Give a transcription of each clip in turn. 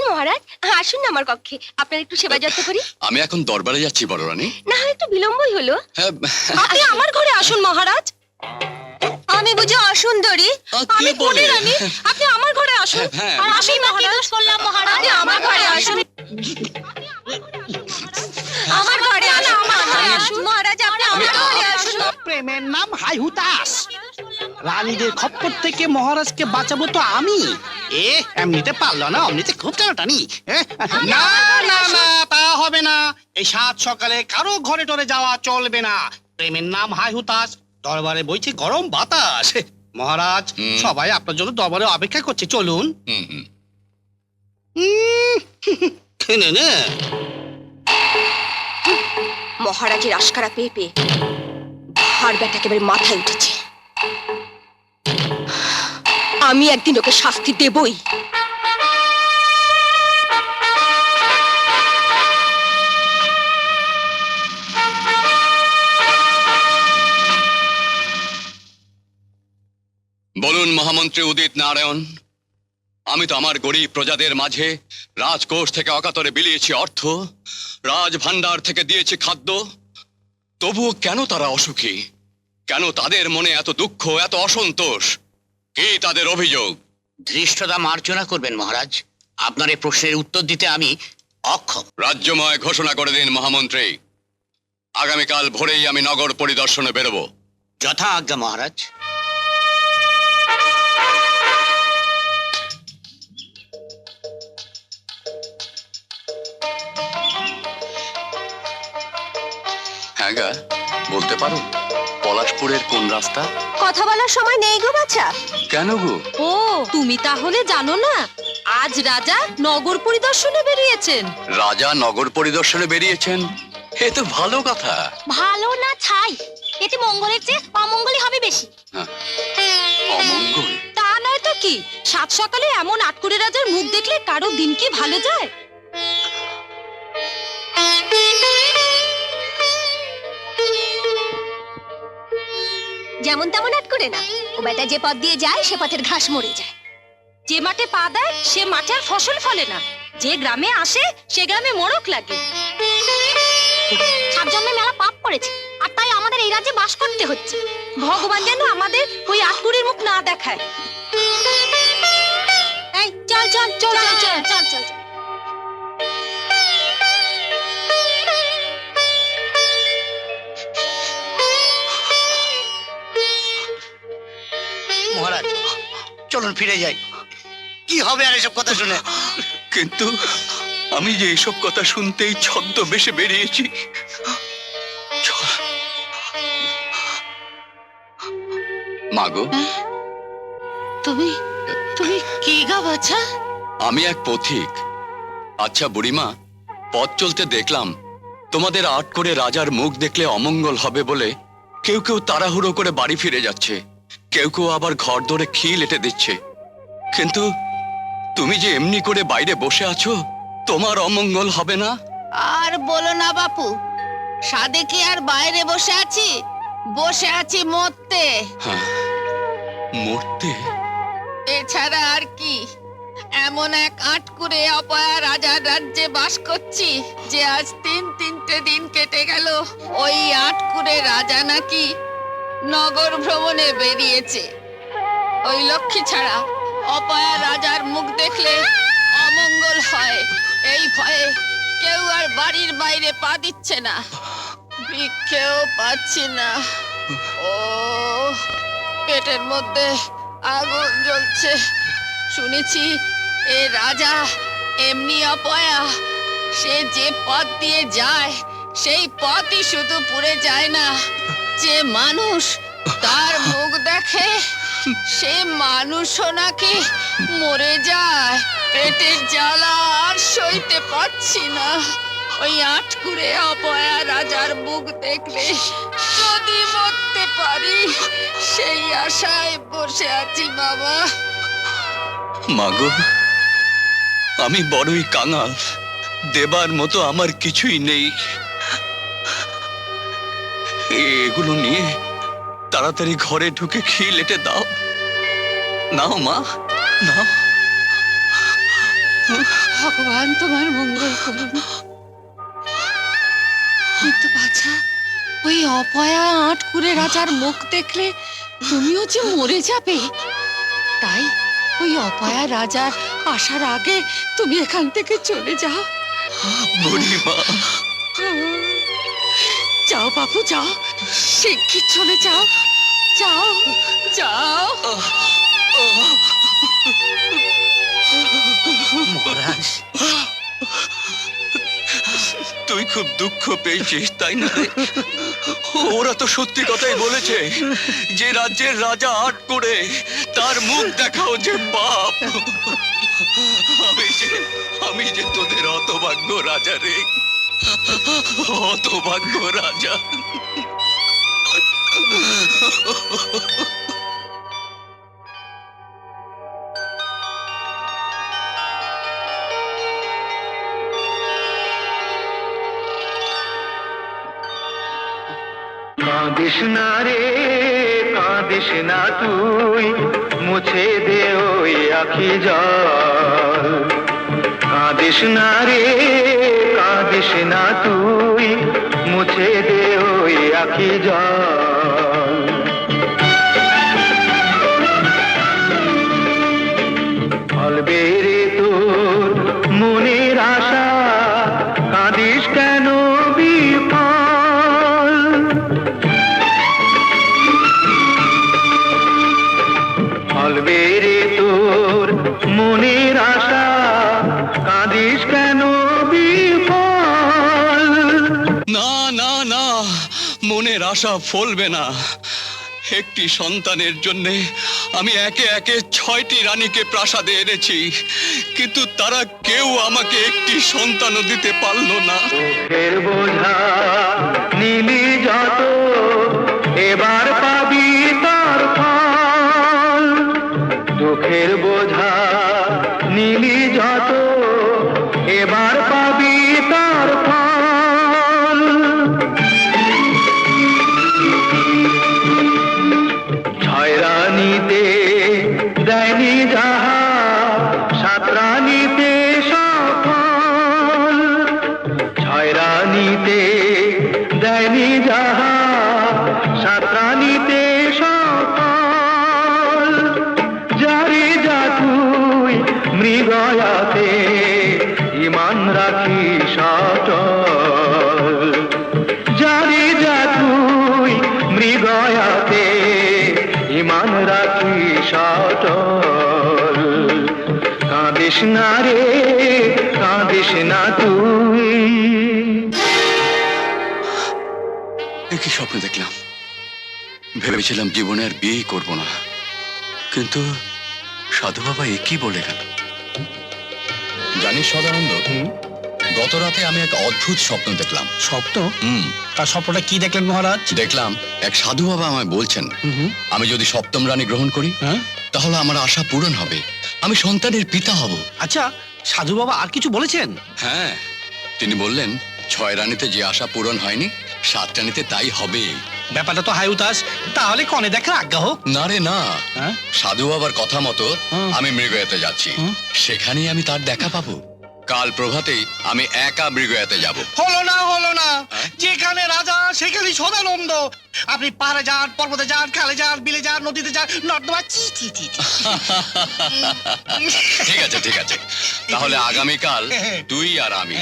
মহারাজ, আসুন না আমার কক্ষে, আপনার একটু সেবা যত্ন করি। আমি এখন দরবারে যাচ্ছি বড় রানী। না হয় একটু বিলম্বই হলো। আপনি আমার ঘরে আসুন মহারাজ। আমি বুঝি অসুন্দরী? আমি কোনে রানী, আপনি আমার ঘরে আসুন। আর আমি মহারাজ বললাম মহারাজ, আপনি আমার ঘরে আসুন। আমার ঘরে আসুন মহারাজ, আপনি আমার ঘরে আসুন। প্রেমের নাম হাই হুতাশ। রানীদের খপ্পর থেকে মহারাজকে বাঁচাবো তো আমি। এমনিতে পারলো না, অমনিতে খুব টানাটানি। না না না, তা হবে না। এই সাত সকালে কারো ঘরে টরে যাওয়া চলবে না। প্রেমের নাম হাই হুতাশ, দরবারে বইছে গরম বাতাস। মহারাজ, সবাই আপনার জন্য দরবারে অপেক্ষা করছে, চলুন। খেনে নে। মহারাজের আশকারা পেয়ে পেয়ে ভার ব্যাটা একেবারে মাথায় উঠেছে। আমি একদিন ওকে শাস্তি দেবই। বলুন মহামন্ত্রী উদিত নারায়ণ, আমি তো আমার গরিব প্রজাদের মাঝে রাজকোষ থেকে অকাতরে বিলিয়েছি অর্থ, রাজ ভান্ডার থেকে দিয়েছি খাদ্য, তবুও কেন তারা অসুখী? কেন তাদের মনে এত দুঃখ, এত অসন্তোষ? কি তাদের অভিযোগ? ধৃষ্টতা মার্জনা করবেন মহারাজ, আপনার এই প্রশ্নের উত্তর দিতে আমি অক্ষম। রাজ্যময় ঘোষণা করে দিন মহামন্ত্রী, আগামীকাল ভোরেই আমি নগর পরিদর্শনে বেরোবো। যথা আজ্ঞা মহারাজ। হ্যাঁ গা, বলতে পারো পলাশপুরের কোন রাস্তা? কথা বলার সময় নেই গো বাছা। কেন গো? ও, তুমি তাহলে জানো না, আজ রাজা নগর পরিদর্শনে বেরিয়েছেন। রাজা নগর পরিদর্শনে বেরিয়েছেন? এ তো ভালো কথা। ভালো না ছাই, এতে মঙ্গলের চেয়ে অমঙ্গলই হবে বেশি। অমঙ্গল? তা নয় তো কি, সাত সকালে এমন আটকুরে রাজার মুখ দেখলে কারো দিন কি ভালো যায়? যেমন তেমন আট করে না, ও বেটা যে পথ দিয়ে যায় সে পথের ঘাস মরে যায়। যে মাঠে পা দেয় সে মাঠে আর ফসল ফলে না, যে গ্রামে আসে সে গ্রামে মোড়ক লাগে। সাত জন্মে মেলা পাপ করেছে, আর তাই আমাদের এই রাজ্যে বাস করতে হচ্ছে। ভগবান যেন আমাদের ওই আটকুরির মুখ না দেখায়। এই চল চল চল চল চল চল চল। মহারাজ, চলুন ফিরে যাই। কি হবে আর এসব কথা শুনে? কিন্তু আমি যে এসব কথা শুনতেই ছদ্মবেশে বেরিয়েছি। মাগো, তুমি তুমি কি গা বাছা? আমি এক পথিক। আচ্ছা বুড়িমা, পথ চলতে দেখলাম তোমাদের আট করে রাজার মুখ দেখলে অমঙ্গল হবে বলে কেউ কেউ তাড়াহুড়ো করে বাড়ি ফিরে যাচ্ছে, কেউ কেউ আবার ঘর ধরে খিল এঁটে দিচ্ছে। কিন্তু তুমি যে এমনি করে বাইরে বসে আছো, তোমার অমঙ্গল হবে না? আর বলো না বাপু, সাদে কি আর বাইরে বসে আছি? বসে আছি মরতে। হ্যাঁ, মরতে? এছাড়া আর কি? এমন এক আটকুরে অপয়া রাজার রাজ্যে বাস করছি যে আজ তিনটে দিন কেটে গেল। ওই আটকুরে রাজা নাকি নগর ভ্রমণে বেরিয়েছে। ওই লক্ষ্মী ছাড়া অপয়া রাজার মুখ দেখলে অমঙ্গল হয়, এই ভয়ে কেউ আর বাড়ির বাইরে পা দিচ্ছে না, ভিক্ষেও পাচ্ছি না। ও, পেটের মধ্যে আগুন জ্বলছে। শুনেছি এ রাজা এমনি অপয়া, সে যে পথ দিয়ে যায় সেই পথই শুধু পুড়ে যায় না, যে মানুষ তার মুখ দেখে সে মানুষও নাকি মরে যায়। পেটের জ্বালা আর সইতে পারছি না। ওই আটকুরে অপয়া রাজার মুখ দেখলে যদি মরতে পারি সেই আশায় বসে আছি বাবা। মাগো, আমি বড়ই কাঙাল, দেবার মতো আমার কিছুই নেই। এগুলো নিয়ে তাড়াতাড়ি ঘরে ঢুকে খিল এঁটে দাও। নাও মা, নাও। ভগবান তোমার মঙ্গল করুন। কিন্তু বাছা, ওই অপয়া আটকুরে রাজার মুখ দেখলে তুমিও যে মরে যাবে, তাই ওই অপয়া রাজার আসার আগে তুমি এখান থেকে চলে যাও। বুড়িমা, যাও বাবু, যাও, শিগগির চলে যাও, যাও যাও। মহারাজ, তুই খুব দুঃখ পেয়েছিস তাই না রে? ওরা তো সত্যি কথাই বলেছে যে রাজ্যের রাজা আট করে তার মুখ দেখাও যে পাপ। আমি যে তোদের হতভাগ্য রাজা রে, হতভাগ্য রাজা। কাঁদিস না রে, কাঁদিস না তুই, মুছে দে ওই আখি জল। কাঁদিস না রে, কাঁদিস না তুই, মুছে দে ওই আখি জল। ফলবে রে তোর মনের আশা, কাঁদিস কেন বিফল। ফলবে রে তোর মনের আশা, কাঁদিস কেন বিফল। না না না, মনের আশা ফলবে না। একটি সন্তানের জন্য আমি একে একে 6টি রানীকে প্রাসাদে এনেছি, কিন্তু তারা কেউ আমাকে একটি সন্তানও দিতে পারলো না। দুঃখের বোঝা নিলি যত, এবার পাবি তার ফল। দুঃখের বোঝা নিলি যত, এবার পাবি তার ফল। ছয় রানীতে দেয়নি যাহা, 7 রানীতে সফল। ছয় রানীতে দেয়নি যাহা, 7 রানীতে সফল। যারে যা তুই মৃগয়াতে, ইমান রাখিস অটল। যারে যা তুই মৃগয়াতে, ইমান রাখিস অটল। কাঁদিস না রে, কাঁদিস না তুই। কি স্বপ্ন দেখলাম? ভেবেছিলাম জীবনে আর বিয়েই করবো না, কিন্তু সাধু বাবা একই বলে গেল। জানিস সদানন্দ, গত রাতে আমি এক অদ্ভুত স্বপ্ন দেখলাম। স্বপ্ন? তার স্বপ্নটা কি দেখলেন মহারাজ? দেখলাম এক সাধু বাবা আমায় বলছেন আমি যদি 7ম রানী গ্রহণ করি তাহলে আমার আশা পূরণ হবে, আমি সন্তানের পিতা হব। আচ্ছা, সাধু বাবা আর কিছু বলেছেন? হ্যাঁ, তিনি বললেন 6 রানীতে যে আশা পূরণ হয়নি, 7 রানীতে তাই হবে। ব্যাপারটা তো হাই উতাস, তাহলে কনে দেখার আজ্ঞা হোক। না রে না, সাধু বাবার কথা মতো আমি মৃগয়াতে যাচ্ছি, সেখানেই আমি তার দেখা পাবো। কাল প্রভাতেই আমি একা মৃগয়াতে যাব। হলো না, হলো না, যেখানে রাজা সেখানে সদানন্দ। আপনি পাহাড়ে যান, পর্বতে যান, খালে যান, বিলে যান, নদীতে যান, নর্দমা চি চি চি চি। ঠিক আছে ঠিক আছে, তাহলে আগামীকাল তুই আর আমি।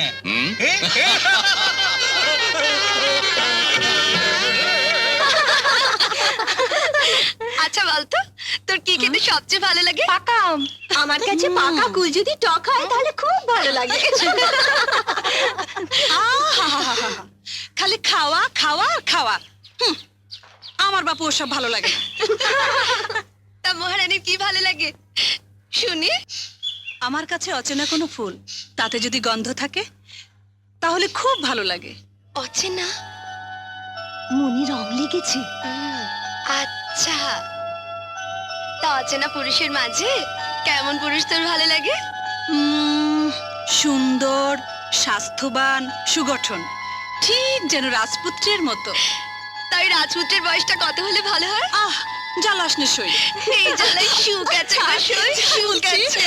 আচ্ছা বলতো, তোর কি খেতে সবচেয়ে ভালো লাগে? পাকা আম। আমার কাছে পাকা কুল যদি টক হয় তাহলে খুব ভালো লাগে। আহাহাহা। খালি খাওয়া খাওয়া আর খাওয়া। আমার বাপু ওসব ভালো লাগে না। তা মহারানীর কি ভালো লাগে শুনি? আমার কাছে অচেনা কোনো ফুল, তাতে যদি গন্ধ থাকে তাহলে খুব ভালো লাগে। অচেনা মনে রং লেগেছে। আচ্ছা, তা অচেনা পুরুষের মাঝে কেমন পুরুষ তোর ভালো লাগে? সুন্দর, স্বাস্থ্যবান, সুগঠন, ঠিক যেন রাজপুত্রের মতো। তাই রাজপুত্রের বয়সটা কত হলে ভালো হয়? আহ, জ্বালাস নিশ্চয়ই। এই জ্বালায় সুখ আছে, সুখ আছে।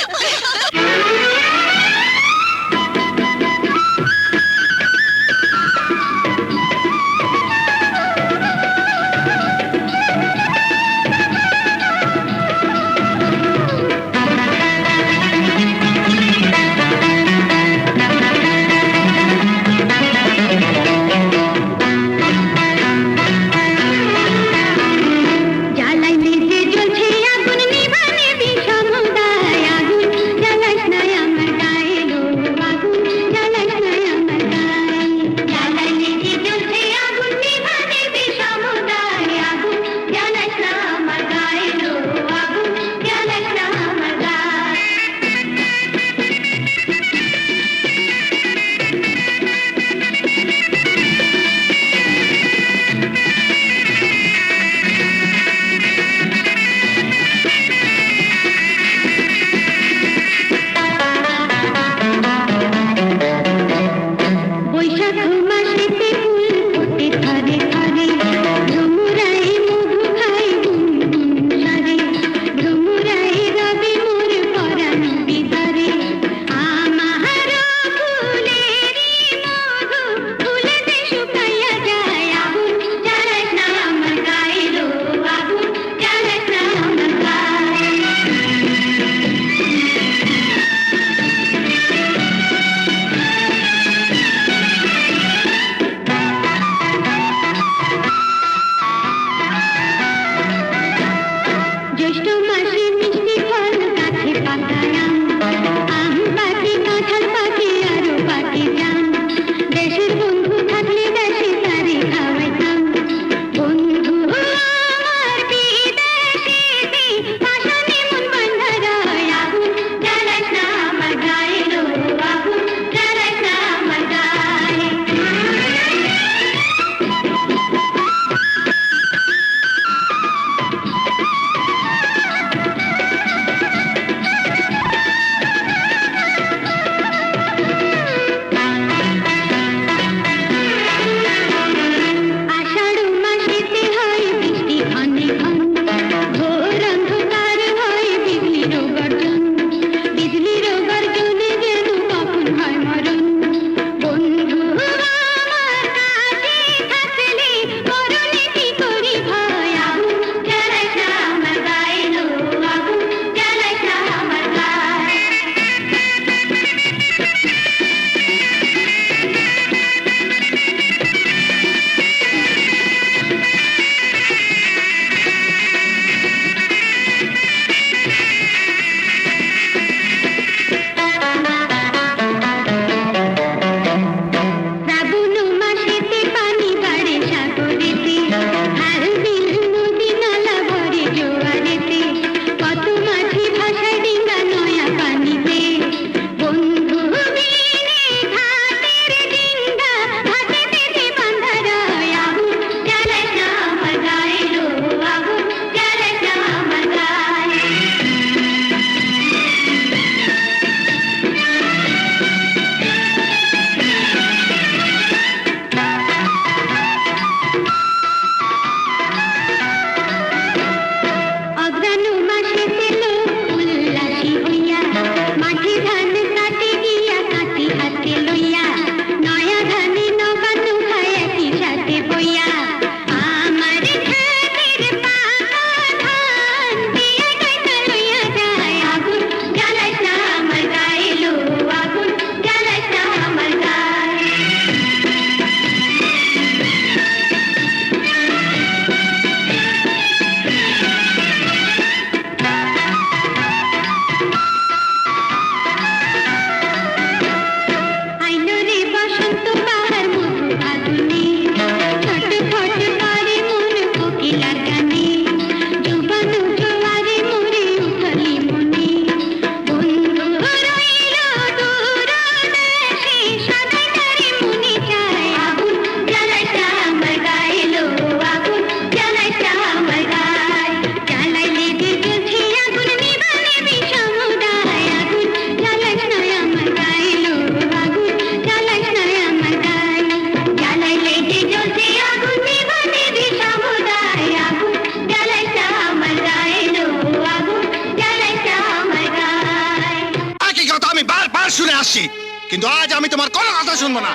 আসছি, কিন্তু আজ আমি তোমার কোনো কথা শুনবো না।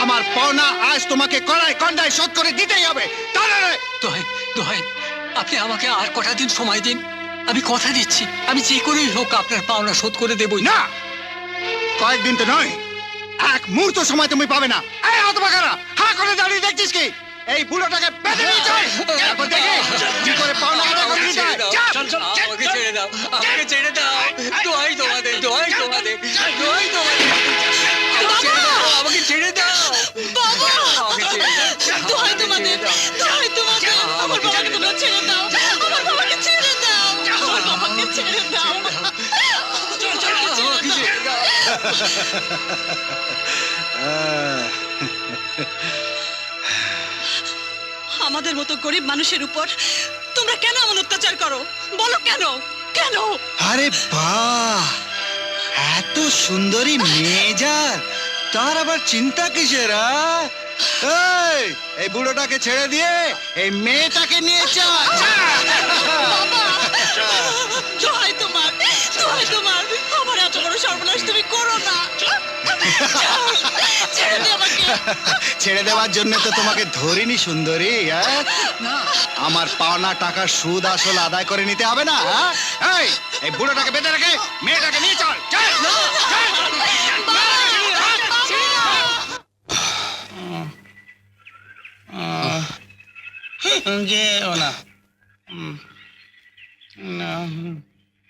আমার পাওনা আজ তোমাকে কড়াই কন্ডায় শোধ করে দিতেই হবে। তাহলে দোহাই দোহাই, আপনি আমাকে আর কটা দিন সময় দিন। আমি কথা দিচ্ছি, আমি যে করেই হোক আপনার পাওনা শোধ করে দেবই। না, কয়েকদিন তো নয়, এক মুহূর্ত সময় তুমি পাবে না। এই হতভাগারা, হা করে দাঁড়িয়ে দেখছিস কি? এই বুড়োটাকে বেঁধে নিয়ে চল। তারপর দেখি কি করে পাওনা আদায় করে দিতে হয়। চল। আমাকে ছেড়ে দাও, আমাকে ছেড়ে দাও। দোহাই তোমাদের, দোহাই তোমাদের, দোহাই তোমাদের। আমাকে ছেড়ে দাও বাবা, আমাকে ছেড়ে দাও। দোহাই তোমাদের, দোহাই তোমাদের, আমার বাবাকে তোমরা ছেড়ে দাও, আমার বাবাকে ছেড়ে দাও, আমার বাবাকে ছেড়ে দাও, আমাকে ছেড়ে দাও। আমাদের মতো গরিব মানুষের উপর তোমরা কেন এমন অত্যাচার করো? বলো কেন, কেন? আরে বাহ, এত সুন্দরী মেয়ে যার, তার আবার চিন্তা কিসের? এই বুড়োটাকে ছেড়ে দিয়ে এই মেয়েটাকে নিয়ে চল। দোহাই তোমার, দোহাই তোমার, আমার এত বড় সর্বনাশ তুমি করো না। ছেড়ে দে আমাকে। ছেড়ে দেওয়ার জন্য তো তোমাকে ধরিনি সুন্দরী। আমার পাওনা টাকার সুদ আসল আদায় করে নিতে হবে না? এই বুড়োটাকে বেঁধে রেখে মেয়েটাকে নিয়ে চল।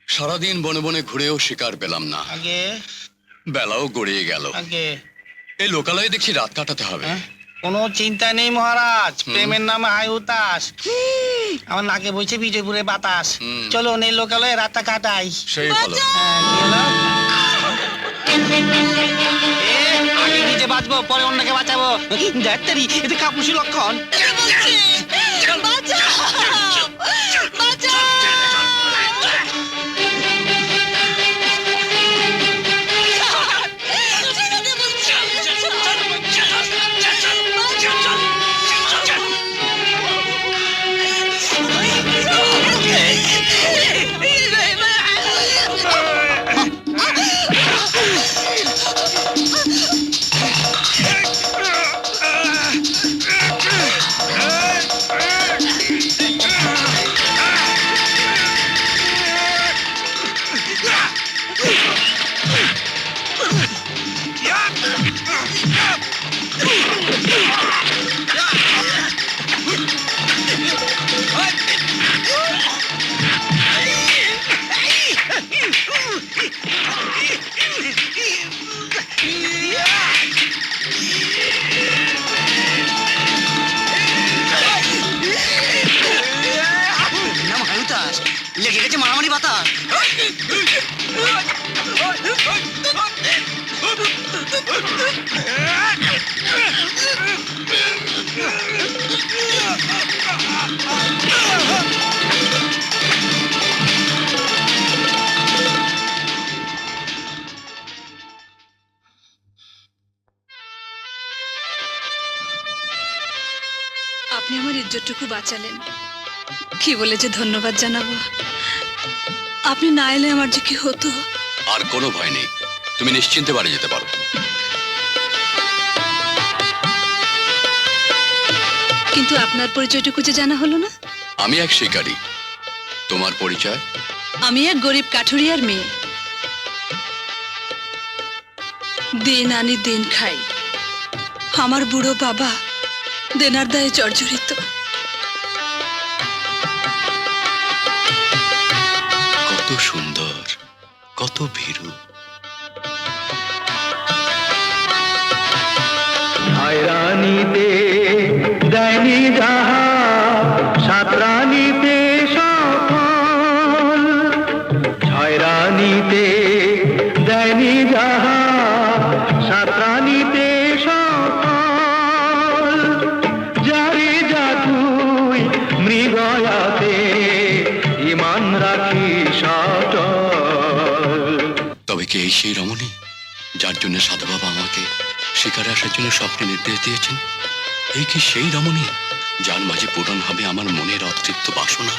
সারাদিন বনে বনে ঘুরেও শিকার পেলাম না, বেলাও গড়িয়ে গেল। এই লোকালয়ে দেখছি রাত কাটাতে হবে। কোনো চিন্তা নেই মহারাজ, প্রেমের নামে হাই হুতাশ। আমার নাকে বইছে বিজয়পুরের বাতাস। চলো এই লোকালয়ে রাতটা কাটাই। সেই ভালো। আগে নিজে বাঁচবো, পরে অন্যকে বাঁচাবো। দেখ তারি, এতে কাপুসি লক্ষণ। লেগে গেছে মারামারি বাতাস। আপনি আমার ইজ্জতটুকু বাঁচালেন, কি বলে যে ধন্যবাদ জানাবো। আপনি না এলে আমার যে কি হতো। আর কোনো ভয় নেই, তুমি নিশ্চিন্তে বাড়ি যেতে পারো। কিন্তু আপনার পরিচয়টুকু যে জানা হলো না। আমি এক শিকারী, তোমার পরিচয়? আমি এক গরিব কাঠুরিয়ার মেয়ে, দিন আনি দিন খাই। আমার বুড়ো বাবা দেনার দায়ে জর্জরিত। কত সুন্দর, কত ভীরু। রানীতে দেয়নি যাহা, সাত রানীতে সফল। ছয় রানীতে দেয়নি যাহা, সাত রানীতে সফল। যারে যা তুই মৃগয়াতে ইমান রাখি সচল। তবে কি এই সেই রমণী যার জন্য সাধু বাবা আমাকে শিকারে আসার জন্য স্বপ্নে নির্দেশ দিয়েছেন? এই কি সেই রমণী যার মাঝে পূরণ হবে আমার মনের অতৃপ্ত বাসনা,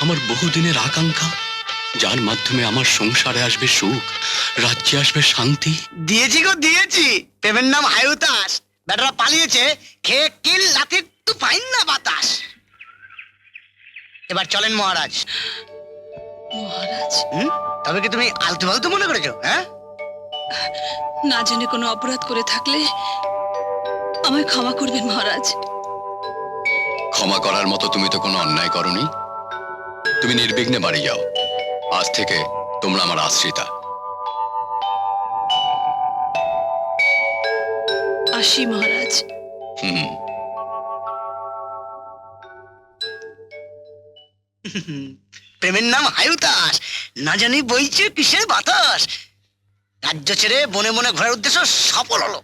আমার বহুদিনের আকাঙ্ক্ষা? যার মাধ্যমে আমার সংসারে আসবে সুখ, রাজ্যে আসবে শান্তি। দিয়েছি গো দিয়েছি, প্রেমের নাম হায়ুতাস। বেটারা পালিয়েছে, খেয়ে কিল লাথির তু পাইন না বাতাস। এবার চলেন মহারাজ। মহারাজ, তবে কি তুমি আলতু ফালতু মনে করেছো? হ্যাঁ, না জেনে কোনো অপরাধ করে থাকলে আমায় ক্ষমা করবেন মহারাজ। ক্ষমা করার মতো তুমি তো কোনো অন্যায় করনি। তুমি নির্বিঘ্নে বাড়ি যাও। আজ থেকে তোমরা আমার আশ্রিতা। আসি মহারাজ। হুম। প্রেমের নাম হায়ুতাস, না জানি বইছে কিসের বাতাস। রাজ্য ছেড়ে বনে বনে ঘোরার উদ্দেশ্য সফল হলো।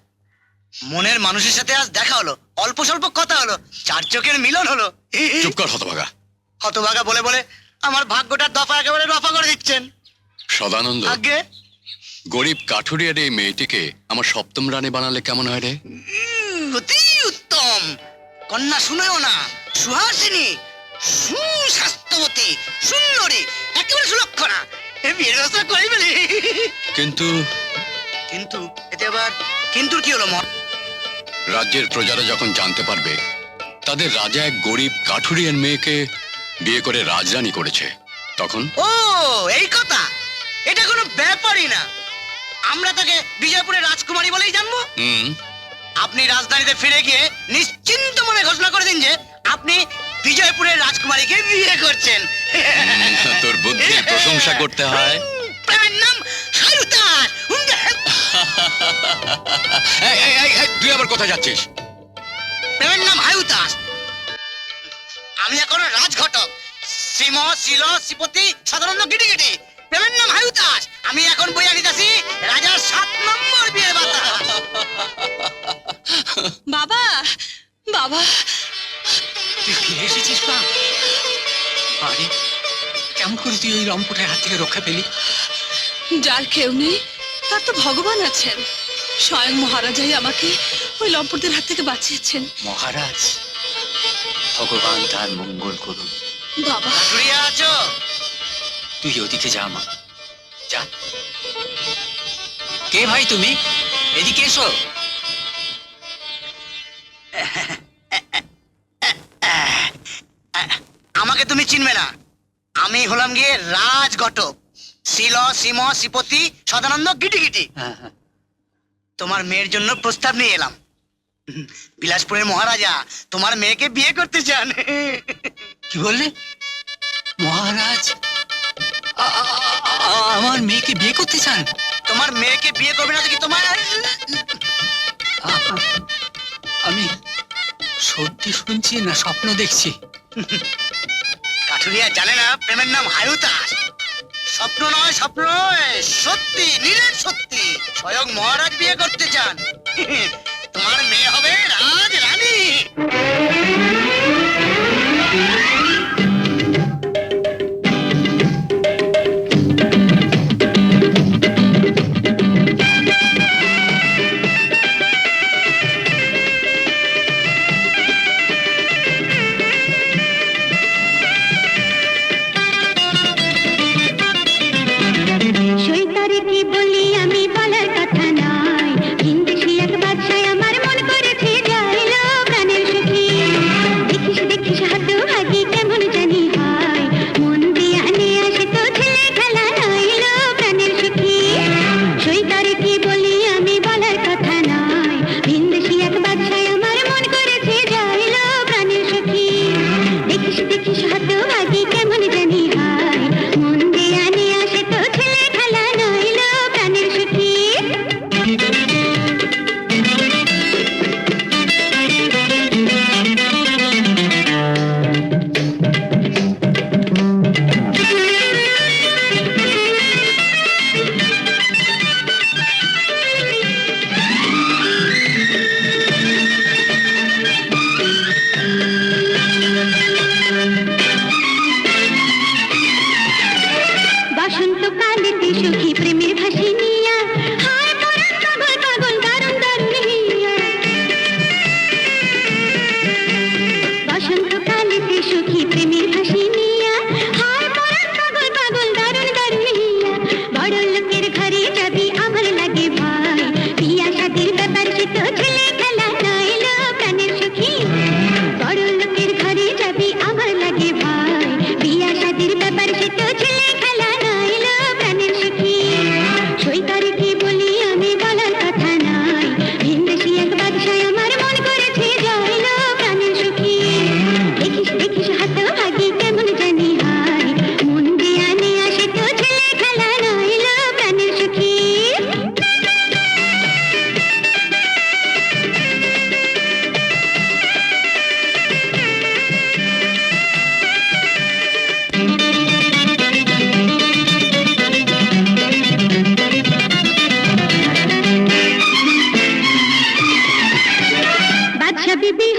মনের মানুষের সাথে আজ দেখা হলো, অল্প স্বল্প কথা হলো, চার চোখের মিলন হলো। চুপ কর হতভাগা। হতভাগা বলে বলে আমার ভাগ্যটার দফা একেবারে রফা করে দিচ্ছেন। সদানন্দ, আগে গরিব কাঠুরিয়ার এই মেয়েটিকে আমার সপ্তম রানী বানালে কেমন হয় রে? অতি উত্তম। কন্যা শুনেও না, সুহাসিনী, সুস্বাস্থ্যবতী, সুন্দরী, একেবারে সুলক্ষণা। বিয়ের ব্যবস্থা করে ফেলি। কিন্তু কিন্তু এতে আবার কিন্তু কি হলো? রাজ্যের প্রজারা যখন জানতে পারবে তাদের রাজা এক গরিব কাঠুরিয়ার মেয়েকে বিয়ে করে রাজরানী করেছে, তখন? ও এই কথা, এটা কোনো ব্যাপারই না। আমরা তাকে বিজয়পুরের রাজকুমারী বলেই জানবো। আপনি রাজধানীতে ফিরে গিয়ে নিশ্চিন্ত মনে ঘোষণা করে দিন যে আপনি বিজয়পুরের রাজকুমারীকে বিয়ে করছেন। তোর বুদ্ধির প্রশংসা করতে হয়। প্রেমের নাম হায়ুতাস। তুই আবার কোথায় যাচ্ছিস? প্রেমের নাম হায়ুতাস। আমি এখন রাজঘটক, শ্রীম শিল শ্রীপতি সদানন্দ গিটিগিটি। প্রেমের নাম হায়ুতাস। আমি এখন বই আনিতাছি রাজার 7 নম্বর বিয়ের বাতাস। বাবা, বাবা, তুই ফিরে এসেছিস মা? আরে কেমন করে তুই ওই লম্পটের হাত থেকে রক্ষা পেলি? যার কেউ নেই তার তো ভগবান আছেন। স্বয়ং মহারাজাই আমাকে ওই লম্পটদের হাত থেকে বাঁচিয়েছেন। মহারাজ, ভগবান তার মঙ্গল করুন। বাবা, ঘুরিয়ে আছো? তুই ওদিকে যা মা, যা। কে ভাই তুমি? এদিকে এসো। আমাকে তুমি চিনবে না। আমি হলাম গিয়ে রাজঘটক, শিল শ্রীম শ্রীপতি সদানন্দ গিটিগিটি। তোমার মেয়ের জন্য প্রস্তাব নিয়ে এলাম। বিলাসপুরের মহারাজা তোমার মেয়েকে বিয়ে করতে চান। কি বললে? মহারাজ আমার মেয়েকে বিয়ে করতে চান? তোমার মেয়েকে বিয়ে করবে না তো কি তোমার? আমি সত্যি শুনছি না স্বপ্ন দেখছি? কাঠুরিয়া জানে না প্রেমের নাম হায়ুতাস। স্বপ্ন নয়, স্বপ্ন নয়, সত্যি, নিরেট সত্যি। স্বয়ং মহারাজ বিয়ে করতে চান। তোমার মেয়ে হবে রাজ রানী। সৈতারে কি বলি আমি বলার কথা নয়, হিন্দি এক বাদশায় আমার মন করেছে যাইলো প্রাণের সুখী।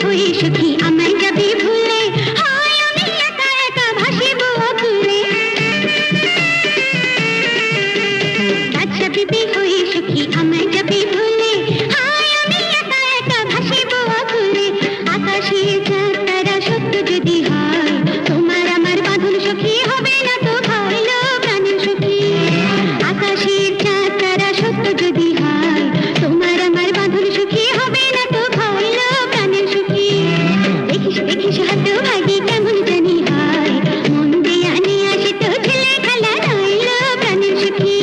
হয়ে সখী আমায় যাবি ভুলে হায় আমি একা একা ভাসিব অকুলে বাচ্চা বিবি হয়ে সখী আমায় যাবি ভুলে হায় আমি একা একা ভাসিব অকুলে আকাশে চাঁদ তারা সত্য যদি হয় তোমার আমার বাঁধন সখী হবে না তো ভালো প্রাণের সখী আকাশের চাঁদ তারা সত্য যদি হয় তোমার আমার বাঁধন সখী হবে না তো ভালো প্রাণের সখী দেখিস দেখিস হাত ভাগি কেমন জানি হয় মন দেয়া নিয়ে আসে তো ছেলে খেলা রইল প্রাণের সখী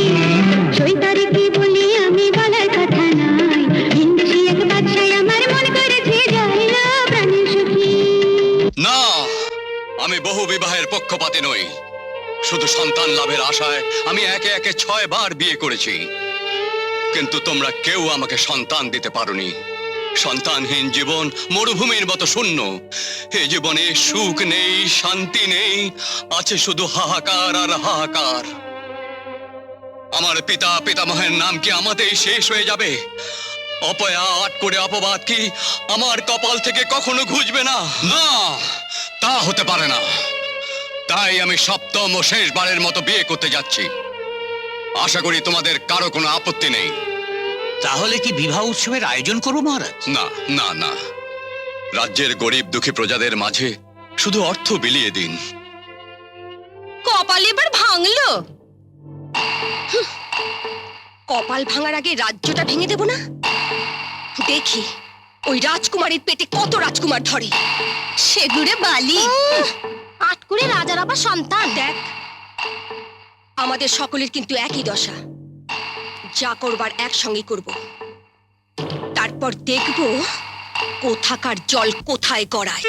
সৈতারে কি বলি আমি বলার কথা নয় হিন্দেশি এক বাদশায় আমার মন করেছে যাইল প্রাণের সখী না, আমি বহু বিবাহের পক্ষপাতী নই। শুধু সন্তান লাভের আশায় আমি একে একে 6 বার বিয়ে করেছি, কিন্তু তোমরা কেউ আমাকে সন্তান দিতে পারোনি। সন্তানহীন জীবন মরুভূমির মতো শূন্য। এ জীবনে সুখ নেই, শান্তি নেই, আছে শুধু হাহাকার আর হাহাকার। আমার পিতা পিতামহের নাম কি আমাদেরই শেষ হয়ে যাবে? অপয়া আট করে অপবাদ কি আমার কপাল থেকে কখনো ঘুচবে না? না, তা হতে পারে না। তাই আমি সপ্তম ও শেষবারের মতো বিয়ে করতে যাচ্ছি। আশা করি তোমাদের কারো কোনো আপত্তি নেই। তাহলে কি বিবাহ উৎসবের আয়োজন করবো মহারাজ? না না না, রাজ্যের গরিব দুঃখী প্রজাদের মাঝে শুধু অর্থ বিলিয়ে দিন। কপাল এবার ভাঙলো। হুঁ, কপাল ভাঙার আগে রাজ্যটা ভেঙে দেব না? দেখি ওই রাজকুমারীর পেটে কত রাজকুমার ধরে। সেগুড়ে বালি। আটকুরে রাজার আবার সন্তান। দেখ, আমাদের সকলের কিন্তু একই দশা। যা করবার একসঙ্গে করব, তারপর দেখব কোথাকার জল কোথায় গড়ায়।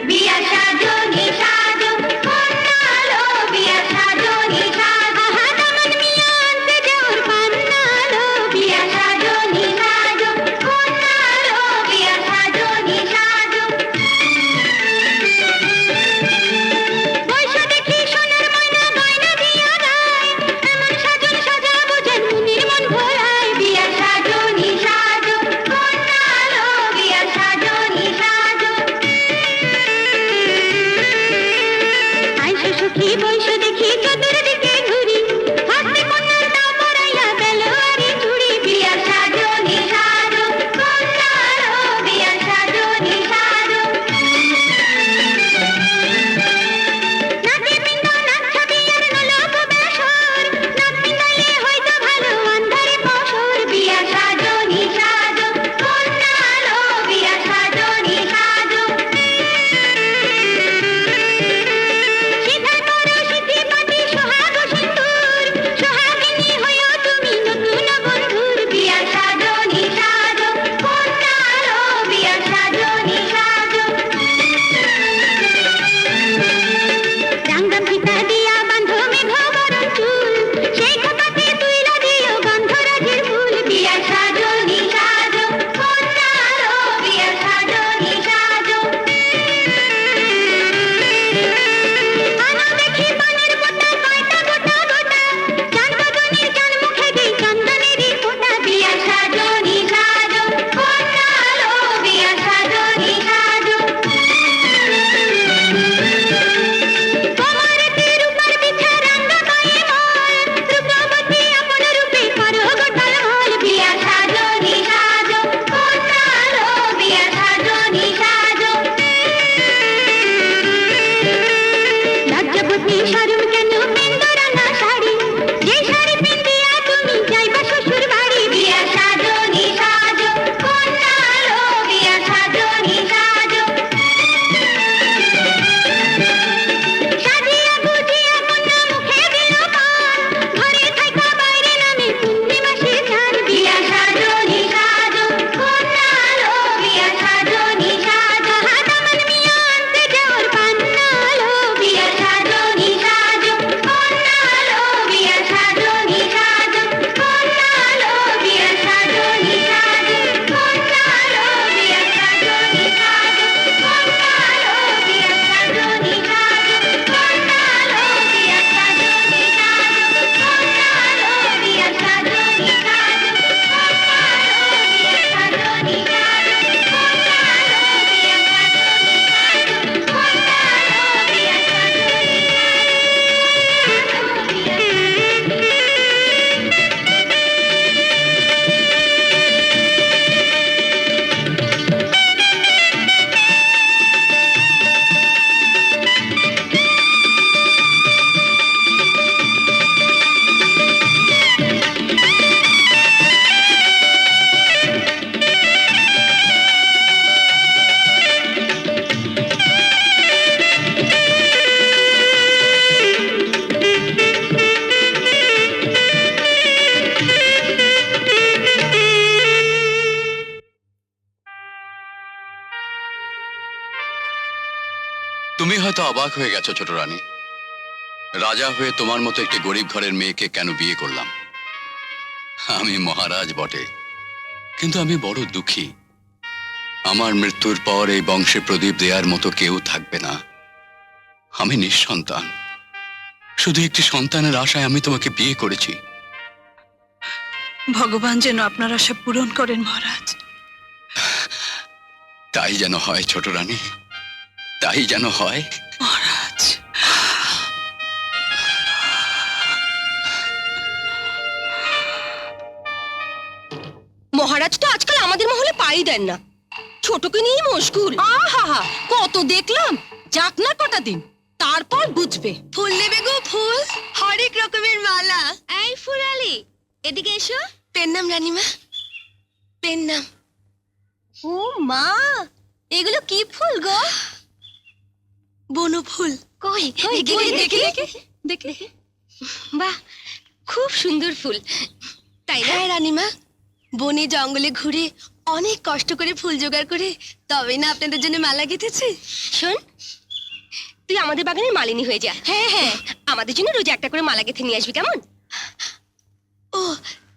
বিয়া সাজো নি সাজো কন্নালো বিয়া সাজো নি সাজো আহা দামান মিয়া আনতে যাওর পান্নালো বিয়া সাজো নি সাজো কন্নালো বিয়া সাজো নি সাজো বৈশা দেখি সোনার ময়না গয়না দিয়া গায় এমন সাজন হয়তো অবাক হয়ে গেছো ছোট রানী, রাজা হয়ে তোমার মতো একটি গরিব ঘরের মেয়েকে কেন বিয়ে করলাম। আমি মহারাজ বটে, কিন্তু আমি বড় দুঃখী। আমার মৃত্যুর পর এই বংশে প্রদীপ দেওয়ার মতো কেউ থাকবে না। আমি নিঃসন্তান, শুধু একটি সন্তানের আশায় আমি তোমাকে বিয়ে করেছি। ভগবান যেন আপনার আশা পূরণ করেন মহারাজ। তাই যেন হয় ছোট রানী, তাই যেন হয়। মহারাজ, মহারাজ তো আজকাল আমাদের মহলে পাই দেন না, ছোটকে নিয়েই মশগুল। আহা কত দেখলাম, যাক না কটা দিন, তারপর বুঝবে। ফুল নেবে গো, ফুল, হরেক রকমের মালা। এই ফুরালি, এদিকে এসো। পেন নাম রানীমা, পেন নাম। ও মা, এগুলো কি ফুল গো? বন ফুল। কই দেখি দেখি দেখি। বাহ, খুব সুন্দর ফুল, তাই না? হ্যাঁ রানীমা, বনে জঙ্গলে ঘুরে অনেক কষ্ট করে ফুল জোগাড় করে তবে না আপনাদের জন্য মালা গেঁথেছে। শোন, তুই আমাদের বাগানের মালিনী হয়ে যা। হ্যাঁ হ্যাঁ, আমাদের জন্য রোজ একটা করে মালা গেঁথে নিয়ে আসবি, কেমন? ও,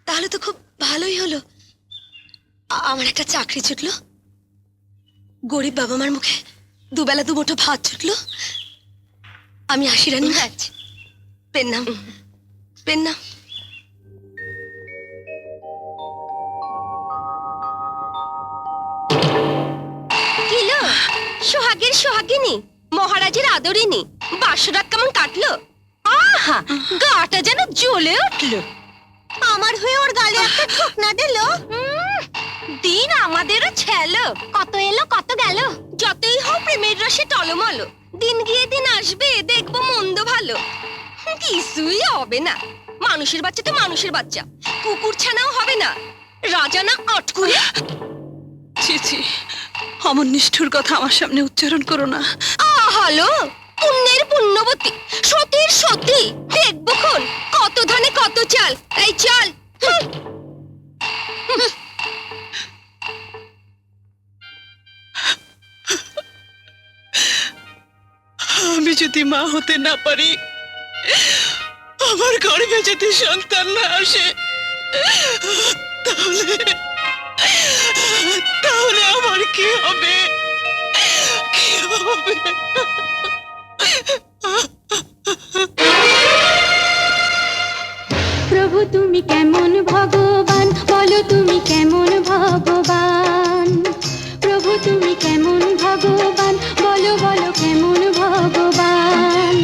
তাহলে তো খুব ভালোই হলো। আমার একটা চাকরি ছুটলো, গরিব বাবা মার মুখে দুবেলা দুমুঠো ভাত ছুটলো। আমি আসি রানী। পেন নাম, পেন নাম। কিলো সোহাগের সোহাগিনী, মহারাজের আদরিনী, বাসরাত কেমন কাটলো? আহা, গাটা যেন জ্বলে উঠলো। আমার হয়ে ওর গালে একটা ঠোকনা দিল। দিন আমাদেরও ছেলো, কত এলো কত গেল। যতই হোক প্রেমের রসে টলমল, দিন গিয়ে দিন আসবে, দেখবো মন্দ ভালো। কিছুই হবে না, মানুষের বাচ্চা তো মানুষের বাচ্চা, কুকুর ছানাও হবে না। রাজা না আটকুরে। ছি ছি, অমন নিষ্ঠুর কথা আমার সামনে উচ্চারণ করো না। হ্যালো, পুণ্যের পুণ্যবতী, সতীর সতী, দেখবো খন কত ধানে কত চাল। এই চাল। আমি যদি মা হতে না পারি, আমার গর্ভে যদি সন্তান না আসে, তাহলে তাহলে আমার কি হবে? কি হবে? প্রভু তুমি কেমন ভগবান, বলো তুমি কেমন ভগবান। প্রভু তুমি কেমন ভগবান, বলো বলো কেমন ভগবান।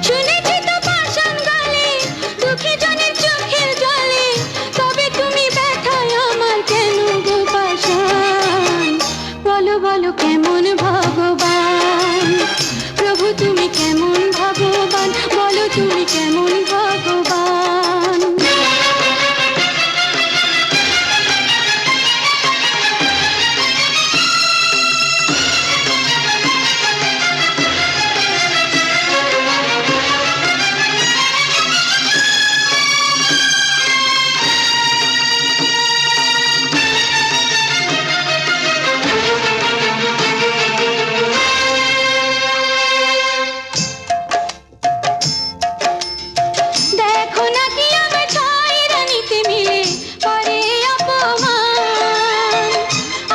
শুনেছি তো পাষাণ গলে, দুঃখী জনের চোখের জলে, তবে তুমি ব্যথায় আমার কেন গো পাষাণ। বলো বলো কেমন ভগবান। প্রভু তুমি কেমন ভগবান, বলো তুমি কেমন ভগবান। দেখো না কি আমার ছয় রানীতে মিলে করে অপমান।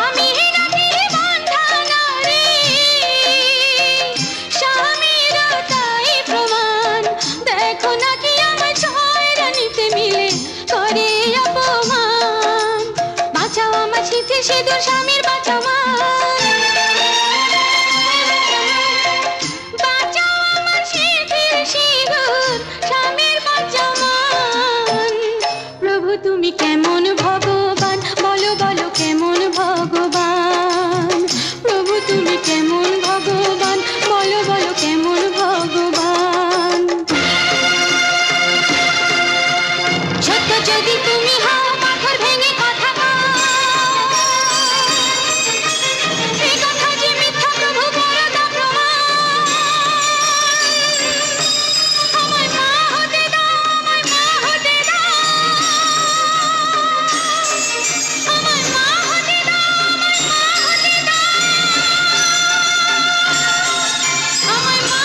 আমি নাকি বন্ধা নারী, স্বামীরও তাই প্রমাণ। দেখো না কি আমার ছয় রানীতে মিলে করে অপমান। বাঁচাও আমার শীতে সিঁদুর, স্বামীর বাঁচাও মান। বাঁচাও আমার শীতের সিঁদুর, স্বামীর বাঁচাও মান। প্রভু তুমি কেমন ভগবান, বলো বলো কেমন ভগবান। প্রভু তুমি কেমন ভগবান, বলো বলো কেমন ভগবান। সত্য যদি তুমি হও, পাথর ভেঙে কথা কও। এই কথা যে মিথ্যা, প্রভু বড় তা প্রমাণ। আমায় মা হতে দাও, আমায় মা হতে দাও। আমায় মা হতে দাও, আমায় মা হতে দাও। আমায় মা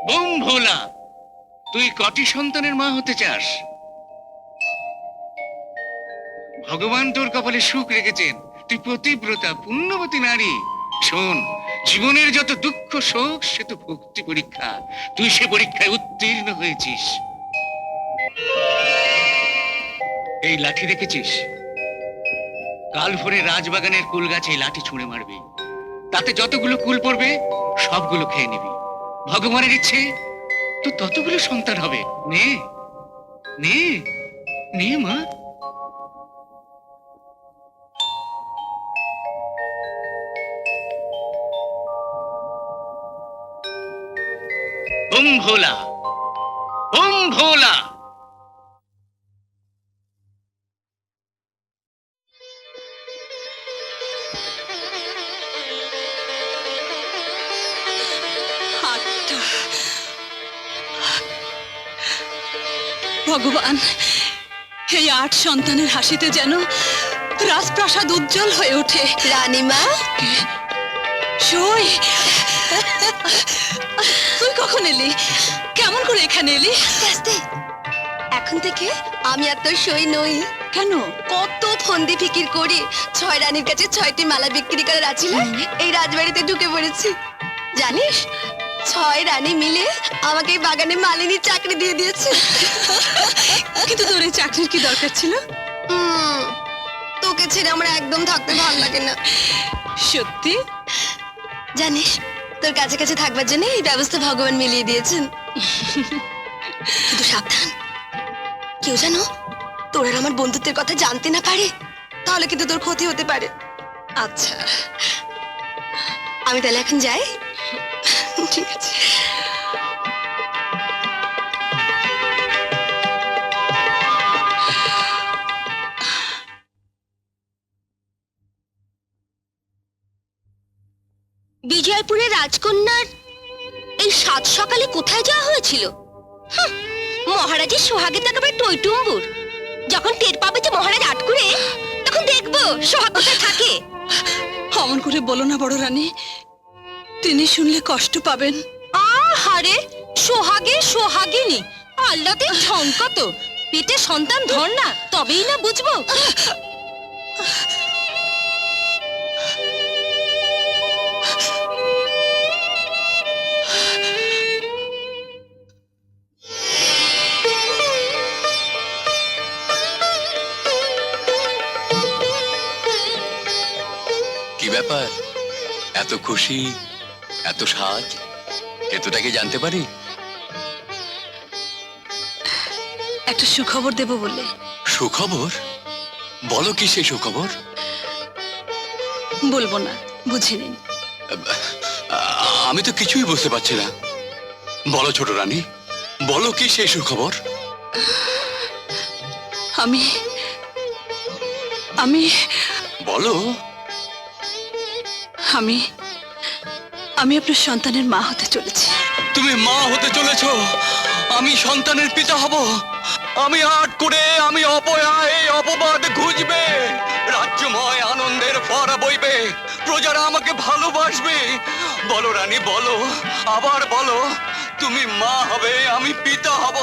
বোম ভোলা, তুই কটি সন্তানের মা হতে চাস? ভগবান তোর কপালে সুখ রেখেছেন, তুই পতিব্রতা পুণ্যবতী নারী। শোন, জীবনের যত দুঃখ শোক সে তো ভক্তি পরীক্ষা, তুই সে পরীক্ষায় উত্তীর্ণ হয়েছিস। এই লাঠি দেখেছিস? কাল ভোরে রাজবাগানের কুল গাছে এই লাঠি ছুঁড়ে মারবি, তাতে যতগুলো কুল পড়বে সবগুলো খেয়ে নিবি। ভগবানের ইচ্ছে তো ততগুলো সন্তান হবে। নে নে নে মা। ওম ভোলা, ওম ভোলা। হাতটা। ভগবান, এই 8 সন্তানের হাসিতে যেন রাজপ্রাসাদ উজ্জ্বল হয়ে ওঠে। রানীমা, সই, তুই কখন এলি? কেমন করে এখানে এলি? আস্তে। এখন থেকে আমি আর তোর সই নই। কেন? কত ফন্দি ফিকির করি 6 রানীর কাছে 6টি মালা বিক্রি করার আছিল এই রাজবাড়িতে ঢুকে পড়েছি। জানিস, 6 রানী মিলে আমাকে এই বাগানে মালিনীর চাকরি দিয়ে দিয়েছে। কিন্তু তোর এই চাকরির কি দরকার ছিল? তোকে ছেড়ে আমার একদম থাকতে ভালো লাগে না। সত্যি? জানিস, তোর কাছে কাছে থাকবার জন্য এই ব্যবস্থা ভগবান মিলিয়ে দিয়েছেন। কিন্তু সাবধান, কেউ জানো তোর আর আমার বন্ধুত্বের কথা জানতে না পারে, তাহলে কিন্তু তোর ক্ষতি হতে পারে। আচ্ছা, আমি তাহলে এখন যাই। ঠিক আছে। বিজয়পুরের রাজকন্যার এই 7 সকালে কোথায় যাওয়া হয়েছিল? মহারাজের সোহাগের তো একেবারে টইটুম্বুর। যখন টের পাবে যে মহারাজ আটকুরে, তখন দেখবো সোহাগ কোথায় থাকে। অমন করে বলো না বড় রানী, তিনি শুনলে কষ্ট পাবেন। আহারে, সোহাগে সোহাগিনী, আল্লাতে ঝঙ্কা তো। পেটে সন্তান ধর না, তবেই না বুঝবো। কি ব্যাপার, এত খুশি, এত সাজ, এতটা কি জানতে পারি? একটা সুখবর দেব বলে। সুখবর? বলো কি সেই সুখবর? বলবো না, বুঝে নিন। আমি তো কিছুই বুঝতে পারছি না। বলো ছোট রানী, বলো কি সেই সুখবর? আমি আমি বলো। আমি আমি আপনার সন্তানের মা হতে চলেছি। তুমি মা হতে চলেছ? আমি সন্তানের পিতা হব? আমি আট করে, আমি অপয়া, এই অপবাদ ঘুচবে, রাজ্যময় আনন্দের ফোয়ারা বইবে, প্রজারা আমাকে ভালোবাসবে। বলো রানী, বলো, আবার বলো, তুমি মা হবে, আমি পিতা হব।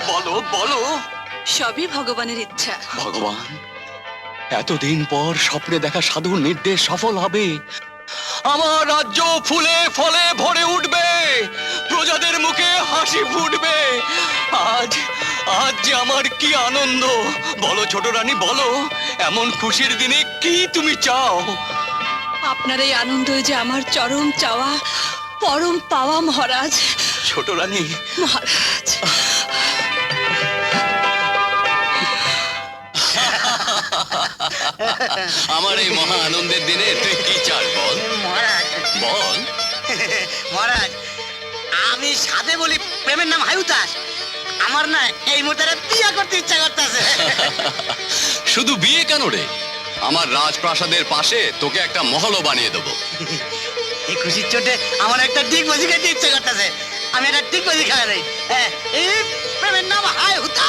বলো বলো। সবই ভগবানের ইচ্ছা। ভগবান, এতদিন পর স্বপ্নে দেখা সাধুর নির্দেশ সফল হবে। আমার রাজ্য ফুলে ফলে ভরে উঠবে, প্রজাদের মুখে হাসি ফুটবে। আজ আজ যে আমার কি আনন্দ! বলো ছোট রানী, বলো, এমন খুশির দিনে কি তুমি চাও? আপনার এই আনন্দই যে আমার চরম চাওয়া, পরম পাওয়া মহারাজ। ছোট রানী, মহারাজ, আমার এই মহা আনন্দের দিনে তুই কি চাস বল? মহারাজ, বল। মহারাজ, আমি সাধে বলি প্রেমের নাম হায়ুতাস। আমার না এই মুহূর্তে বিয়ে করতে ইচ্ছা করতেছে। শুধু বিয়ে কেন রে, আমার রাজপ্রাসাদের পাশে তোকে একটা মহলও বানিয়ে দেবো। এই খুশির চোটে আমার একটা ডিগ বাজি খেতে ইচ্ছা করতেছে। আমি একটা ডিগ বাজি খাওয়া নেই। এই প্রেমের নাম হায়ুতাস।